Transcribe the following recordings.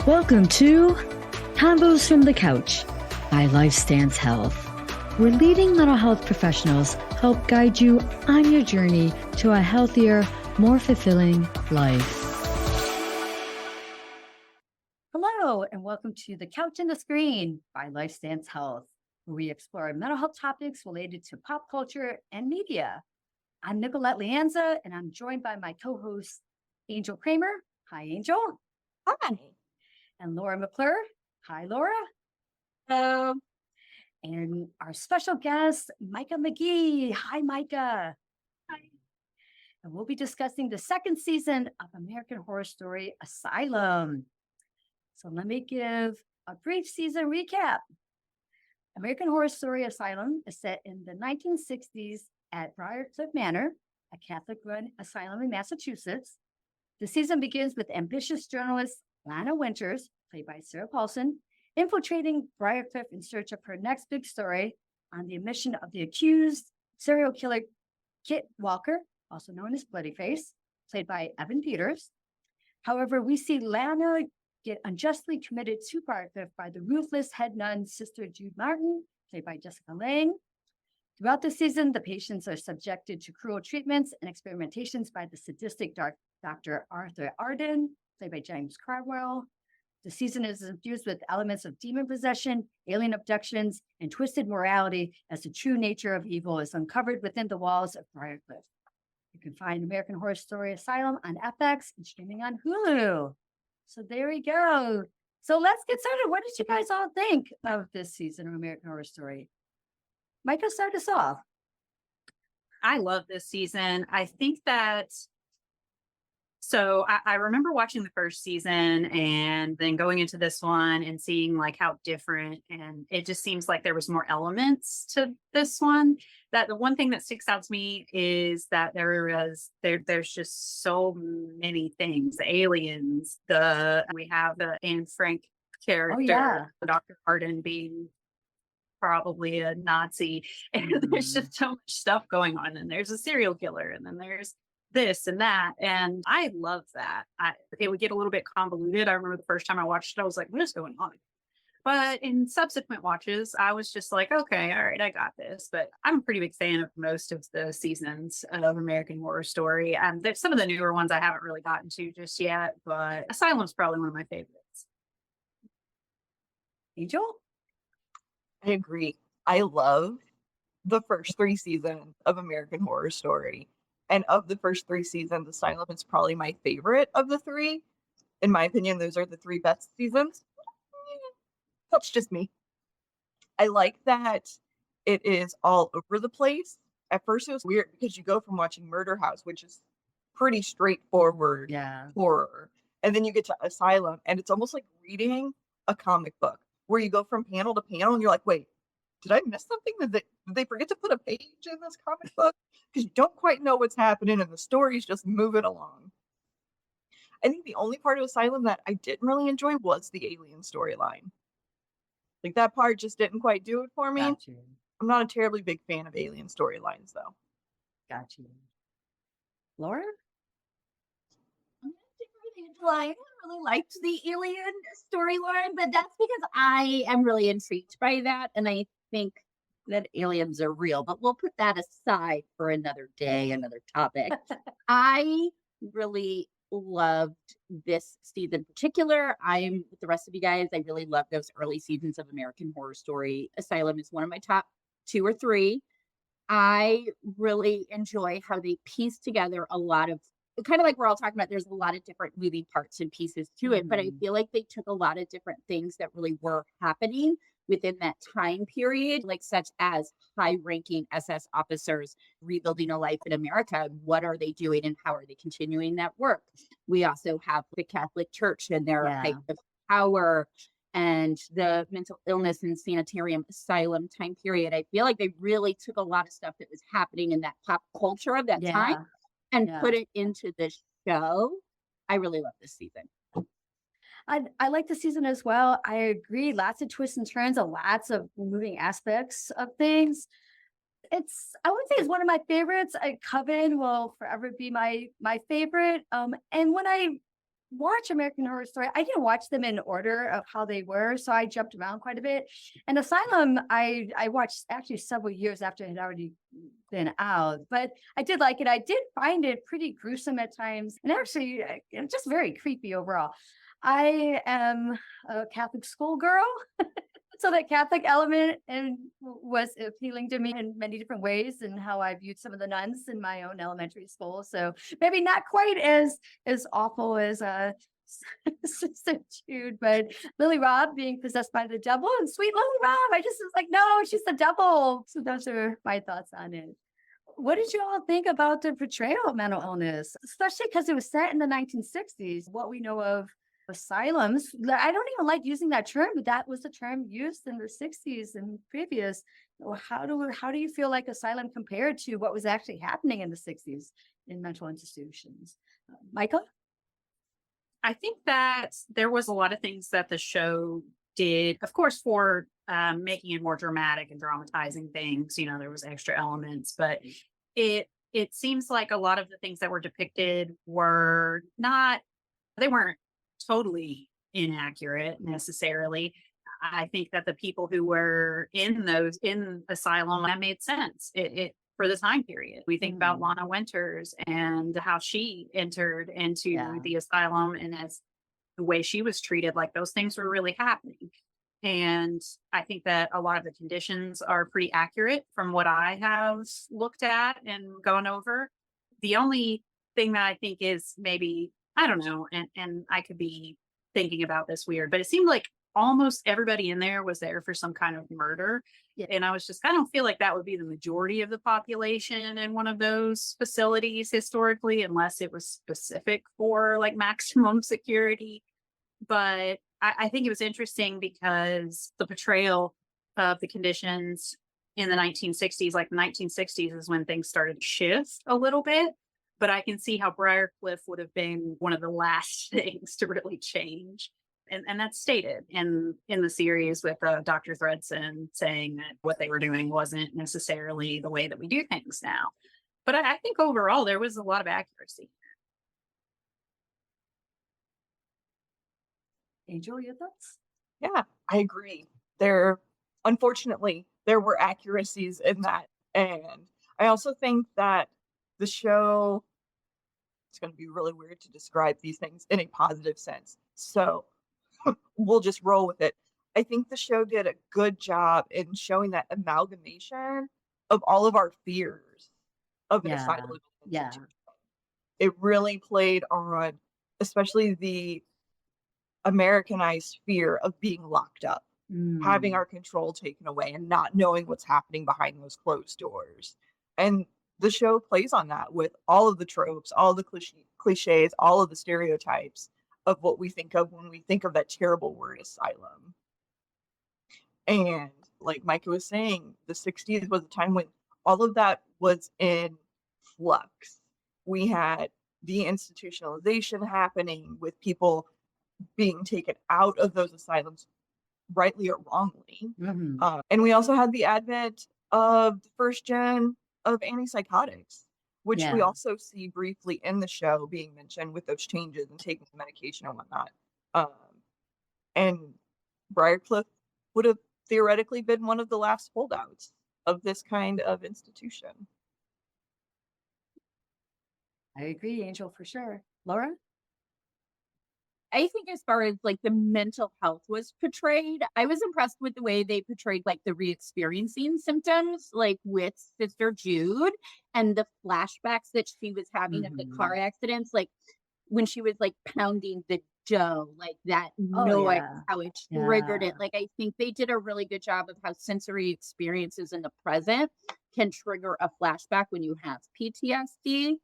Welcome to Combos from the Couch by LifeStance Health, where leading mental health professionals help guide you on your journey to a healthier, more fulfilling life. Hello, and welcome to The Couch and the Screen by LifeStance Health, where we explore mental health topics related to pop culture and media. I'm Nicolette Lianza, and I'm joined by my co-host, Angel Kramer. Hi, Angel. Hi. And Laura McClure. Hi, Laura. Hello. And our special guest, Mikka McGee. Hi, Mikka. Hi. And we'll be discussing the second season of American Horror Story Asylum. So let me give a brief season recap. American Horror Story Asylum is set in the 1960s at Briarcliff Manor, a Catholic-run asylum in Massachusetts. The season begins with ambitious journalist Lana Winters, played by Sarah Paulson, infiltrating Briarcliff in search of her next big story on the admission of the accused serial killer Kit Walker, also known as Bloody Face, played by Evan Peters. However, we see Lana get unjustly committed to Briarcliff by the ruthless head nun, Sister Jude Martin, played by Jessica Lange. Throughout the season, the patients are subjected to cruel treatments and experimentations by the sadistic Dr. Arthur Arden, played by James Carwell. The season is infused with elements of demon possession, alien abductions, and twisted morality as the true nature of evil is uncovered within the walls of Briarcliff. You can find American Horror Story Asylum on FX and streaming on Hulu. So there we go. So let's get started. What did you guys all think of this season of American Horror Story? Micah, start us off. I love this season. I think that I remember watching the first season and then going into this one and seeing like how different, and it just seems like there was more elements to this one. That the one thing that sticks out to me is that there's just so many things. The aliens, we have the Anne Frank character, Dr. Arden being probably a Nazi, and there's just so much stuff going on, and there's a serial killer, and then there's this and that, and I love that. It would get a little bit convoluted. I remember the first time I watched it, I was like, what is going on? But in subsequent watches, I was just like, okay, all right, I got this. But I'm a pretty big fan of most of the seasons of American Horror Story. There's some of the newer ones I haven't really gotten to just yet, but Asylum's probably one of my favorites. Angel? I agree. I love the first 3 seasons of American Horror Story. And of the first 3 seasons, Asylum is probably my favorite of the 3. In my opinion, those are the 3 best seasons. That's just me. I like that it is all over the place. At first, it was weird because you go from watching Murder House, which is pretty straightforward horror, and then you get to Asylum, and it's almost like reading a comic book, where you go from panel to panel and you're like, wait, did I miss something? Did they forget to put a page in this comic book? Because you don't quite know what's happening and the story's just moving along. I think the only part of Asylum that I didn't really enjoy was the alien storyline. Like, that part just didn't quite do it for me. Gotcha. I'm not a terribly big fan of alien storylines, though. Gotcha. Laura? I really liked the alien storyline, but that's because I am really intrigued by that, and I think that aliens are real, but we'll put that aside for another day, another topic. I really loved this season in particular. I'm with the rest of you guys. I really love those early seasons of American Horror Story. Asylum is one of my top 2 or 3. I really enjoy how they piece together a lot of, kind of like we're all talking about, there's a lot of different moving parts and pieces to it, but I feel like they took a lot of different things that really were happening within that time period, like such as high-ranking SS officers rebuilding a life in America. What are they doing and how are they continuing that work? We also have the Catholic Church and their height of power and the mental illness and sanitarium asylum time period. I feel like they really took a lot of stuff that was happening in that pop culture of that time and put it into the show. I really love this season. I like the season as well. I agree. Lots of twists and turns and lots of moving aspects of things. I would say it's one of my favorites. Coven will forever be my favorite. And when I watch American Horror Story. I didn't watch them in order of how they were, so I jumped around quite a bit. And Asylum, I watched actually several years after it had already been out, but I did like it. I did find it pretty gruesome at times, and actually just very creepy overall. I am a Catholic schoolgirl. So that Catholic element and was appealing to me in many different ways, and how I viewed some of the nuns in my own elementary school. So maybe not quite as awful as Sister Jude, but Lily Robb being possessed by the devil, and sweet Lily Robb, I just was like, no, she's the devil. So those are my thoughts on it. What did you all think about the portrayal of mental illness, especially because it was set in the 1960s? What we know of asylums, I don't even like using that term, but that was the term used in the 60s and previous. How do you feel like asylum compared to what was actually happening in the 60s in mental institutions? Micah? I think that there was a lot of things that the show did, of course, for making it more dramatic and dramatizing things. There was extra elements, but it seems like a lot of the things that were depicted they weren't totally inaccurate necessarily. I think that the people who were in asylum, that made sense. It for the time period. We think about Lana Winters and how she entered into the asylum, and as the way she was treated, like those things were really happening. And I think that a lot of the conditions are pretty accurate from what I have looked at and gone over. The only thing that I think is maybe, I don't know, and I could be thinking about this weird, but it seemed like almost everybody in there was there for some kind of murder. Yeah. And I don't feel like that would be the majority of the population in one of those facilities historically, unless it was specific for like maximum security. But I think it was interesting because the portrayal of the conditions in the 1960s, like the 1960s is when things started to shift a little bit. But I can see how Briarcliff would have been one of the last things to really change. And that's stated in the series with Dr. Thredson saying that what they were doing wasn't necessarily the way that we do things now. But I think overall there was a lot of accuracy. Angel, your thoughts? Yeah, I agree. Unfortunately, there were accuracies in that. And I also think that the show, it's going to be really weird to describe these things in a positive sense. So we'll just roll with it. I think the show did a good job in showing that amalgamation of all of our fears of an asylum institution. It really played on, especially the Americanized fear of being locked up, having our control taken away, and not knowing what's happening behind those closed doors. And the show plays on that with all of the tropes, all the cliches, all of the stereotypes of what we think of when we think of that terrible word asylum. And like Micah was saying, the 60s was a time when all of that was in flux. We had deinstitutionalization happening with people being taken out of those asylums, rightly or wrongly. And we also had the advent of the first gen of antipsychotics, which we also see briefly in the show being mentioned with those changes and taking the medication and whatnot. And Briarcliff would have theoretically been one of the last holdouts of this kind of institution. I agree, Angel, for sure. Laura? I think as far as like the mental health was portrayed, I was impressed with the way they portrayed like the re-experiencing symptoms, like with Sister Jude and the flashbacks that she was having of the car accidents, like when she was like pounding the dough, like that noise, how it triggered it. Like I think they did a really good job of how sensory experiences in the present can trigger a flashback when you have PTSD.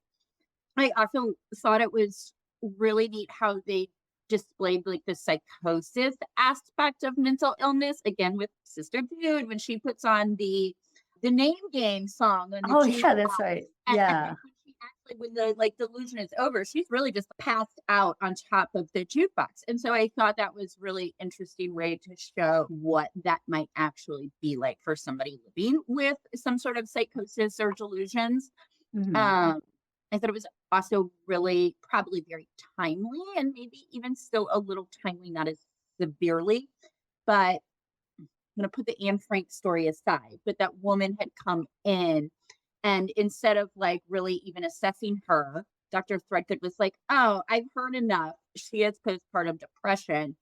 I also thought it was really neat how they displayed like the psychosis aspect of mental illness, again with Sister Jude when she puts on the name game song on the that's right. and when she actually, when the like delusion is over, she's really just passed out on top of the jukebox. And so I thought that was really interesting way to show what that might actually be like for somebody living with some sort of psychosis or delusions. I thought it was Also really probably very timely and maybe even still a little timely, not as severely, but I'm gonna put the Anne Frank story aside, but that woman had come in and instead of like really even assessing her, Dr. Threadgood was like, "Oh, I've heard enough. She has postpartum depression."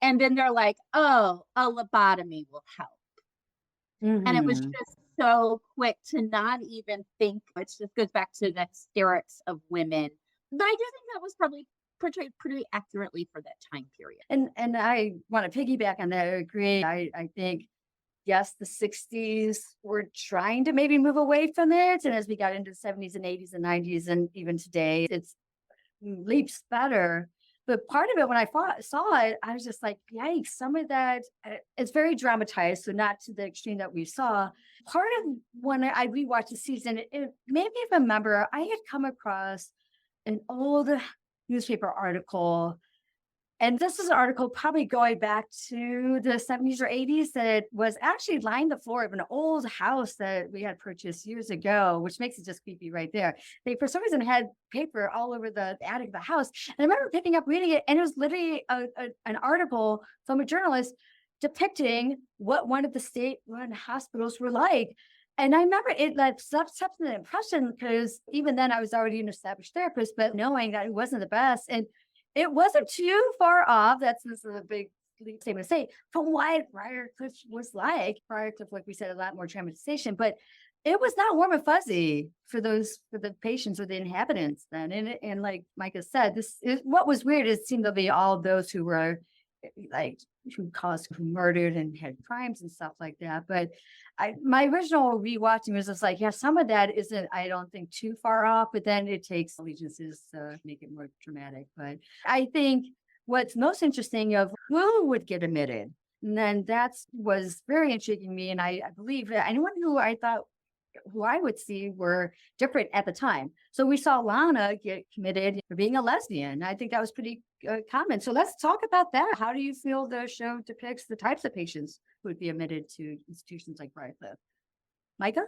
And then they're like, "Oh, a lobotomy will help." And it was Mhm. just so quick to not even think. It just goes back to the hysterics of women. But I do think that was probably portrayed pretty accurately for that time period. And I want to piggyback on that. I agree. I think yes, the 60s were trying to maybe move away from it. And as we got into the 70s and 80s and 90s, and even today, it's leaps better. But part of it, when I saw it, I was just like, yikes, some of that, it's very dramatized. So, not to the extreme that we saw. Part of when I rewatched the season, it made me remember I had come across an old newspaper article, and this is an article probably going back to the 70s or 80s that was actually lined the floor of an old house that we had purchased years ago, which makes it just creepy right there. They, for some reason, had paper all over the attic of the house. And I remember picking up reading it, and it was literally an article from a journalist depicting what one of the state-run hospitals were like. And I remember it left such an impression because even then I was already an established therapist, but knowing that it wasn't the best. And it wasn't too far off. This is a big statement to say from what Briarcliff was like. Briarcliff, like we said, a lot more traumatization, but it was not warm and fuzzy for the patients or the inhabitants then. And like Micah said, this is what was weird. It seemed to be all those who were like who murdered and had crimes and stuff like that. But my original rewatching was just like, yeah, some of that isn't, I don't think, too far off, but then it takes allegiances to make it more dramatic. But I think what's most interesting of who would get admitted, and then that's was very intriguing me. And I believe that anyone who I would see were different at the time. So we saw Lana get committed for being a lesbian. I think that was pretty common. So let's talk about that. How do you feel the show depicts the types of patients who would be admitted to institutions like Briarcliff? Micah?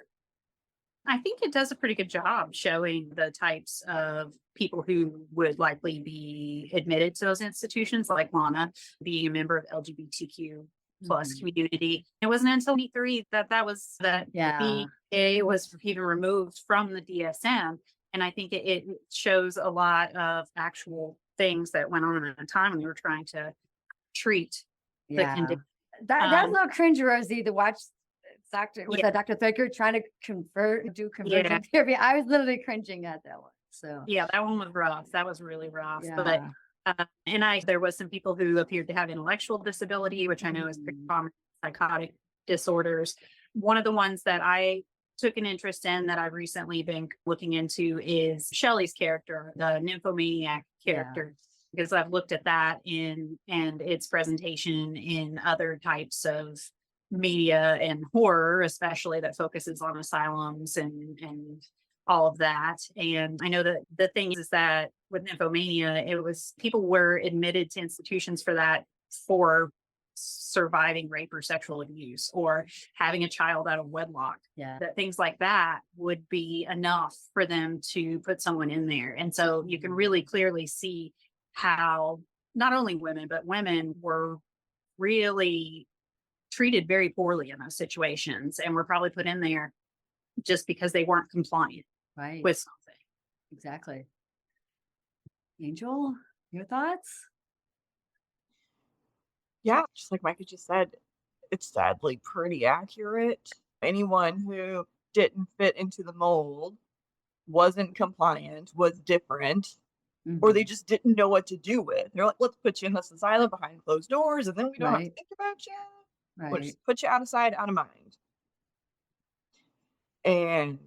I think it does a pretty good job showing the types of people who would likely be admitted to those institutions, like Lana, being a member of LGBTQ plus Mhm. community. It wasn't until 23 that Yeah. being gay was even removed from the DSM. And I think it shows a lot of actual things that went on at a time when they were trying to treat the Yeah. condition. That's not cringe, Rosie, to watch Yeah, Dr. Thaker trying to do conversion therapy. I was literally cringing at that one. So yeah, that one was rough. That was really rough. But yeah. there was some people who appeared to have intellectual disability, which I know is pretty Mhm. common, psychotic disorders. One of the ones that I took an interest in that I've recently been looking into is Shelley's character, the nymphomaniac Yeah. character, because I've looked at that and its presentation in other types of media and horror, especially that focuses on asylums and all of that. And I know that the thing is that with nymphomania, it was people were admitted to institutions for that for surviving rape or sexual abuse or having a child out of wedlock. Yeah. That things like that would be enough for them to put someone in there. And so you can really clearly see how not only women, but women were really treated very poorly in those situations and were probably put in there just because they weren't compliant Right. with something. Exactly. Angel, your thoughts? Yeah, just like Micah just said, it's sadly pretty accurate. Anyone who didn't fit into the mold, wasn't compliant, was different, or they Mhm. just didn't know what to do with. They're like, let's put you in this asylum behind closed doors, and then we don't have to Right. think about you. We'll Right. just put you out of sight, out of mind. And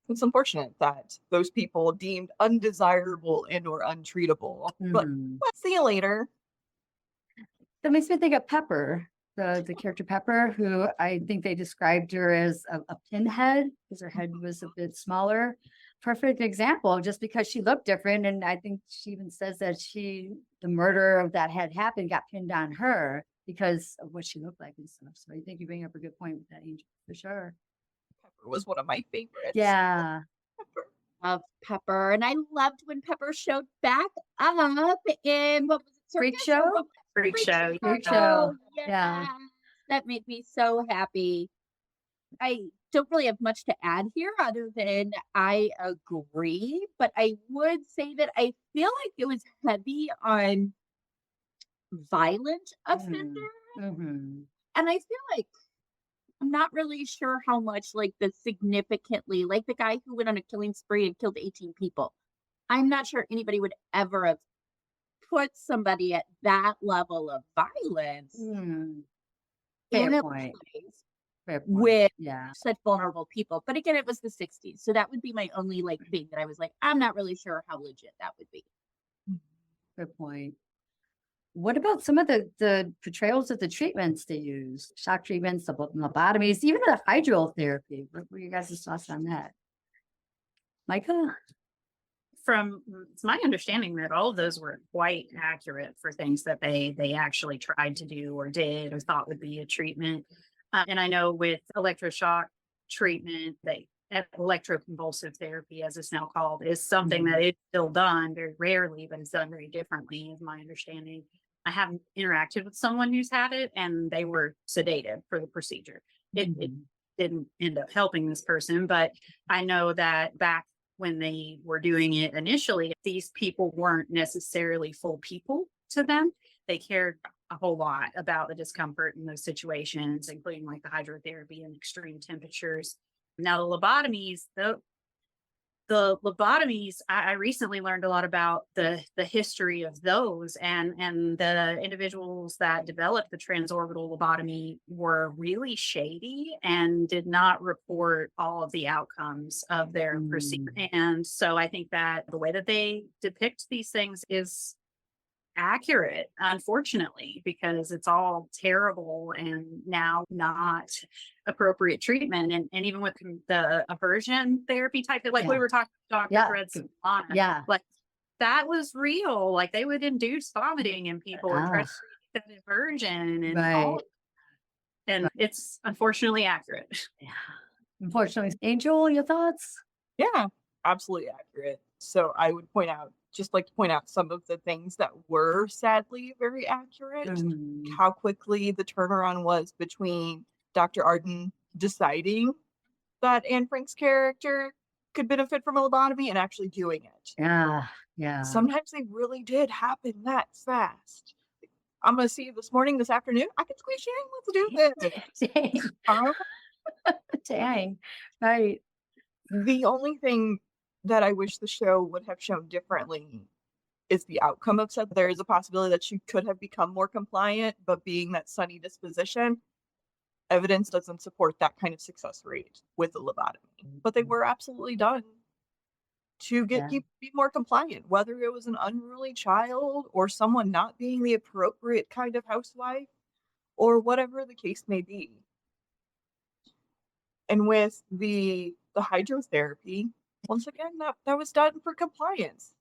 it's unfortunate that those people deemed undesirable and or untreatable. But Mhm. let's see you later. That makes me think of Pepper, the character Pepper, who I think they described her as a pinhead because her head was a bit smaller. Perfect example, just because she looked different. And I think she even says that the murder of that had happened got pinned on her because of what she looked like and stuff. So I think you bring up a good point with that, Angel, for sure. Pepper was one of my favorites. Yeah. Pepper. love Pepper, and I loved when Pepper showed back up in what was it? Freak Circus show? or what? Freak show. Freak show. Yeah. Yes, that made me so happy. I don't really have much to add here other than I agree, but I would say that I feel like it was heavy on violent offenders. Mm-hmm. And I feel like I'm not really sure how much like the significantly like the guy who went on a killing spree and killed 18 people. I'm not sure anybody would ever have put somebody at that level of violence Mm. in Fair a point. place Fair point. with Yeah. such vulnerable people. But again, it was the 60s. So that would be my only like thing that I was like, I'm not really sure how legit that would be. Fair point. What about some of the portrayals of the treatments they use? Shock treatments, the lobotomies, even the hydrotherapy. What were you guys' thoughts on that? Micah? It's my understanding that all of those were quite accurate for things that they actually tried to do or did or thought would be a treatment. And I know with electroshock treatment, electroconvulsive therapy, as it's now called, is something that is still done very rarely, but it's done very differently, is my understanding. I haven't interacted with someone who's had it, and they were sedated for the procedure. It didn't end up helping this person, but I know that back when they were doing it initially, these people weren't necessarily full people to them. They cared a whole lot about the discomfort in those situations, including like the hydrotherapy and extreme temperatures. Now the lobotomies, I recently learned a lot about the history of those, and the individuals that developed the transorbital lobotomy were really shady and did not report all of the outcomes of their procedure. And so I think that the way that they depict these things is accurate, unfortunately, because it's all terrible and now not appropriate treatment. And even with the aversion therapy type, like we were talking about Dr. Threads and Lana, Yeah. like that was real. Like they would induce vomiting in people and try to treat that aversion and all. And it's unfortunately accurate. Yeah. Unfortunately. Angel, your thoughts? Yeah, absolutely accurate. So I would point out some of the things that were sadly very accurate. How quickly the turnaround was between Dr. Arden deciding that Anne Frank's character could benefit from a lobotomy and actually doing it. Yeah. Yeah. Sometimes they really did happen that fast. I'm going to see you this afternoon. I can squeeze you in. Let's do this. Dang. Dang. Right. The only thing that I wish the show would have shown differently is the outcome of said. There is a possibility that she could have become more compliant, but being that sunny disposition, evidence doesn't support that kind of success rate with the lobotomy. But they were absolutely done to get people to be more compliant, whether it was an unruly child or someone not being the appropriate kind of housewife or whatever the case may be. And with the hydrotherapy, once again, that was done for compliance.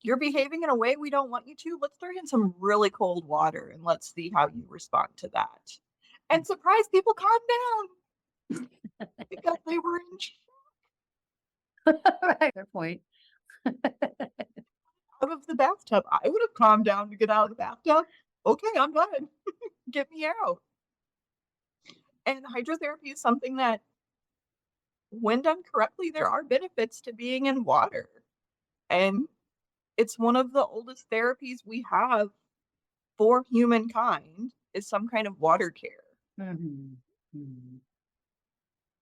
You're behaving in a way we don't want you to. Let's throw in some really cold water and let's see how you respond to that. And surprise, people calmed down because they were in shock. Right. Fair point. Out of the bathtub. I would have calmed down to get out of the bathtub. Okay, I'm done. Get me out. And hydrotherapy is something that, when done correctly, there are benefits to being in water. And it's one of the oldest therapies we have for humankind is some kind of water care.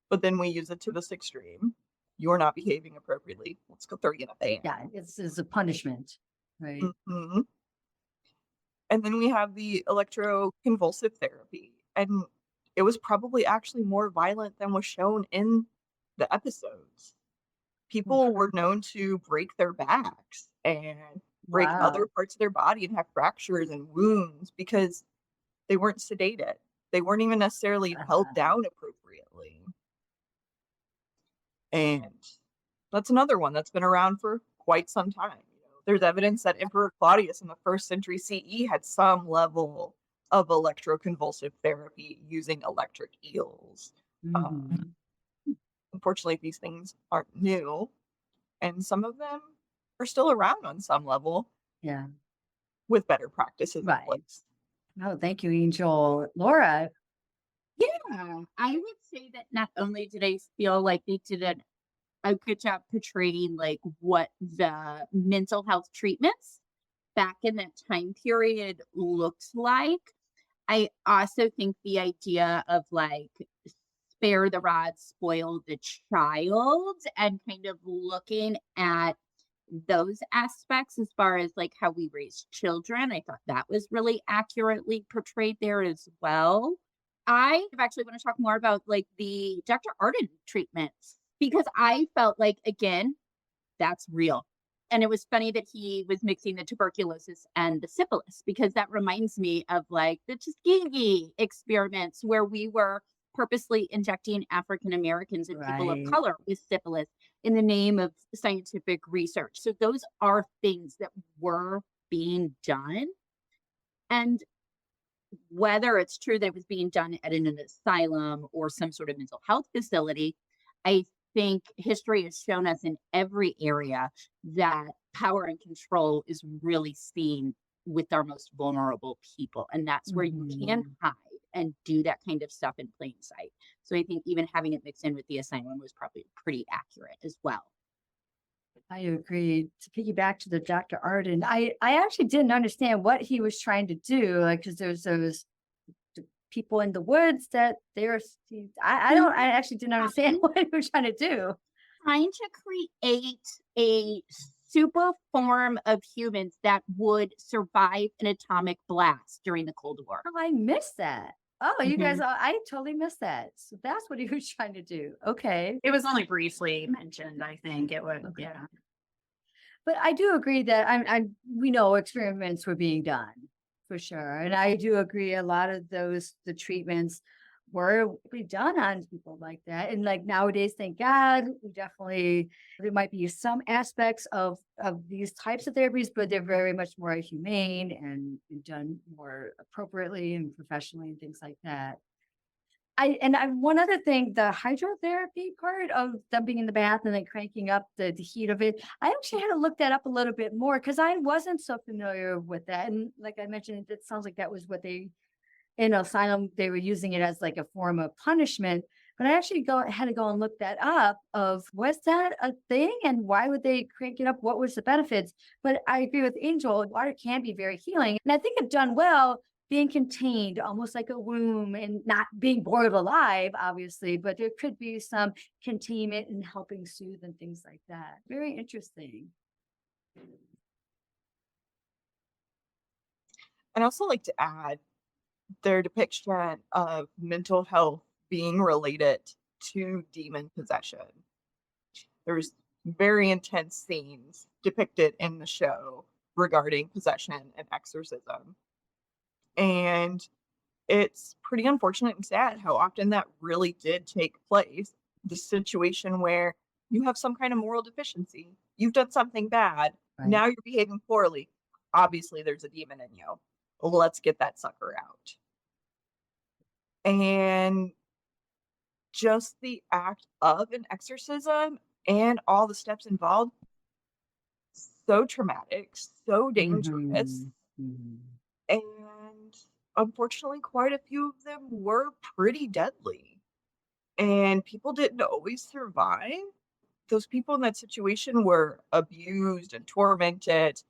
But then we use it to this extreme. You're not behaving appropriately. Let's go throw you in a van. Yeah, it's a punishment, right? And then we have the electroconvulsive therapy. And it was probably actually more violent than was shown in the episodes. People were known to break their backs and break other parts of their body and have fractures and wounds because they weren't sedated. They weren't even necessarily held down appropriately. And that's another one that's been around for quite some time. There's evidence that Emperor Claudius in the 1st century CE had some level of electroconvulsive therapy using electric eels. Unfortunately, these things aren't new. and some of them are still around on some level Yeah. with better practices in Right. place. Oh, thank you, Angel. Laura. Yeah, I would say that not only did I feel like they did a good job portraying like what the mental health treatments back in that time period looked like, I also think the idea of like spare the rod, spoil the child, and kind of looking at those aspects as far as like how we raise children. I thought that was really accurately portrayed there as well. I actually want to talk more about like the Dr. Arden treatments because I felt like, again, that's real. And it was funny that he was mixing the tuberculosis and the syphilis because that reminds me of like the Tuskegee experiments where we were purposely injecting African Americans and people of Right. color with syphilis in the name of scientific research. So those are things that were being done. And whether it's true that it was being done at an asylum or some sort of mental health facility, I think history has shown us in every area that power and control is really seen with our most vulnerable people. And that's where you can Mhm. hide and do that kind of stuff in plain sight. So I think even having it mixed in with the asylum was probably pretty accurate as well. I agree. To piggyback to the Dr. Arden, I actually didn't understand what he was trying to do. Like, because there's those people in the woods that they're, I actually didn't understand what he was trying to do. Trying to create a super form of humans that would survive an atomic blast during the Cold War. Oh, I missed that. Oh, you guys, Mhm. I totally missed that. So that's what he was trying to do. Okay. It was only briefly mentioned, I think it would, Okay. yeah. But I do agree that we know experiments were being done for sure. And I do agree a lot of the treatments were be done on people like that. And like nowadays, thank God, we definitely there might be some aspects of these types of therapies, but they're very much more humane and done more appropriately and professionally and things like that. I one other thing, the hydrotherapy part of them being in the bath and then cranking up the heat of it, I actually had to look that up a little bit more because I wasn't so familiar with that. And like I mentioned, it sounds like that was what they in Asylum they were using it as like a form of punishment. But I actually had to go and look that up of was that a thing and why would they crank it up? What was the benefits? But I agree with Angel, water can be very healing. And I think if done well, being contained almost like a womb and not being boiled alive, obviously, but there could be some containment and helping soothe and things like that. Very interesting. And I also like to add their depiction of mental health being related to demon possession. There's very intense scenes depicted in the show regarding possession and exorcism. And it's pretty unfortunate and sad how often that really did take place. The situation where you have some kind of moral deficiency, you've done something bad, Right. now you're behaving poorly. Obviously, there's a demon in you. Let's get that sucker out. And just the act of an exorcism and all the steps involved, so traumatic, so dangerous. Mhm. Mhm. And unfortunately, quite a few of them were pretty deadly. And people didn't always survive. Those people in that situation were abused and tormented,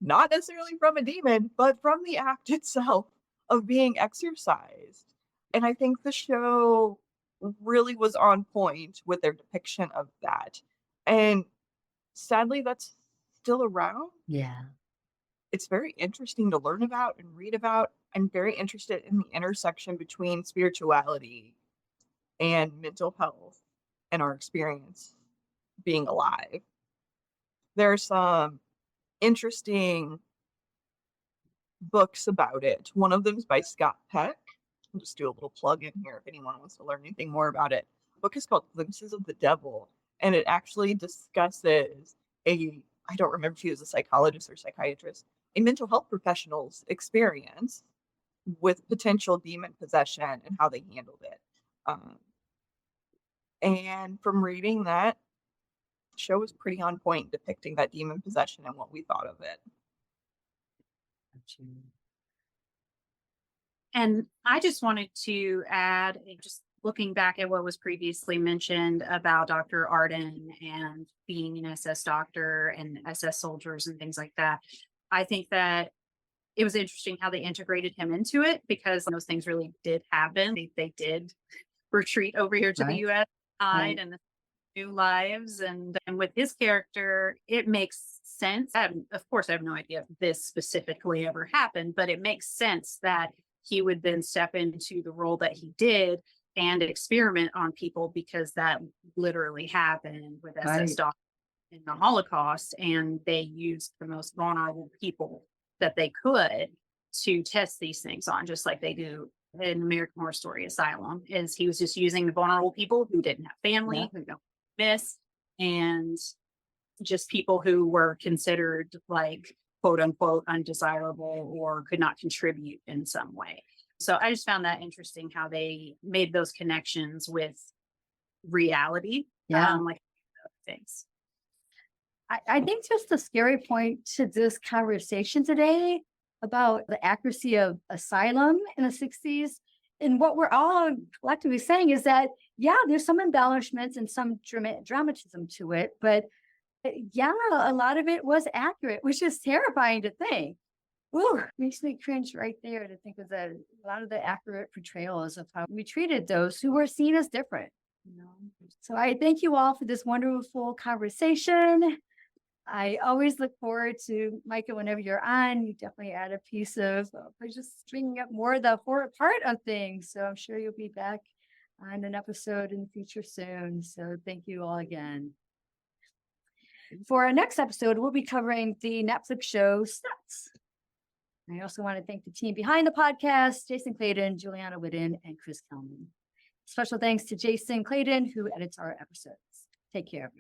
not necessarily from a demon, but from the act itself of being exorcised. And I think the show really was on point with their depiction of that. And sadly, that's still around. Yeah. It's very interesting to learn about and read about. I'm very interested in the intersection between spirituality and mental health and our experience being alive. There are some interesting books about it. One of them is by Scott Peck. I'll just do a little plug in here if anyone wants to learn anything more about it. The book is called Glimpses of the Devil, and it actually discusses I don't remember if he was a psychologist or psychiatrist, a mental health professional's experience with potential demon possession and how they handled it. And from reading that, show was pretty on point depicting that demon possession and what we thought of it. And I just wanted to add, just looking back at what was previously mentioned about Dr. Arden and being an SS doctor and SS soldiers and things like that. I think that it was interesting how they integrated him into it, because those things really did happen. They did retreat over here to the Right. US side Right. and new lives. And with his character, it makes sense. Of course, I have no idea if this specifically ever happened, but it makes sense that he would then step into the role that he did and experiment on people, because that literally happened with SS Right. doctors in the Holocaust. And they used the most vulnerable people that they could to test these things on, just like they do in American Horror Story Asylum. Is he was just using the vulnerable people who didn't have family, Yeah. who don't miss, and just people who were considered like quote unquote undesirable or could not contribute in some way. So I just found that interesting how they made those connections with reality. Yeah. Like things. I think just the scary point to this conversation today about the accuracy of Asylum in the 60s, and what we're all collectively saying is that, yeah, there's some embellishments and some dramatism to it, but yeah, a lot of it was accurate, which is terrifying to think. Ooh, makes me cringe right there to think of a lot of the accurate portrayals of how we treated those who were seen as different. So I thank you all for this wonderful conversation. I always look forward to Micah whenever you're on. You definitely add a piece of just bringing up more of the horror part of things. So I'm sure you'll be back on an episode in the future soon. So thank you all again. For our next episode, we'll be covering the Netflix show Snuts. I also want to thank the team behind the podcast, Jason Clayton, Juliana Whitten, and Chris Kelman. Special thanks to Jason Clayton, who edits our episodes. Take care.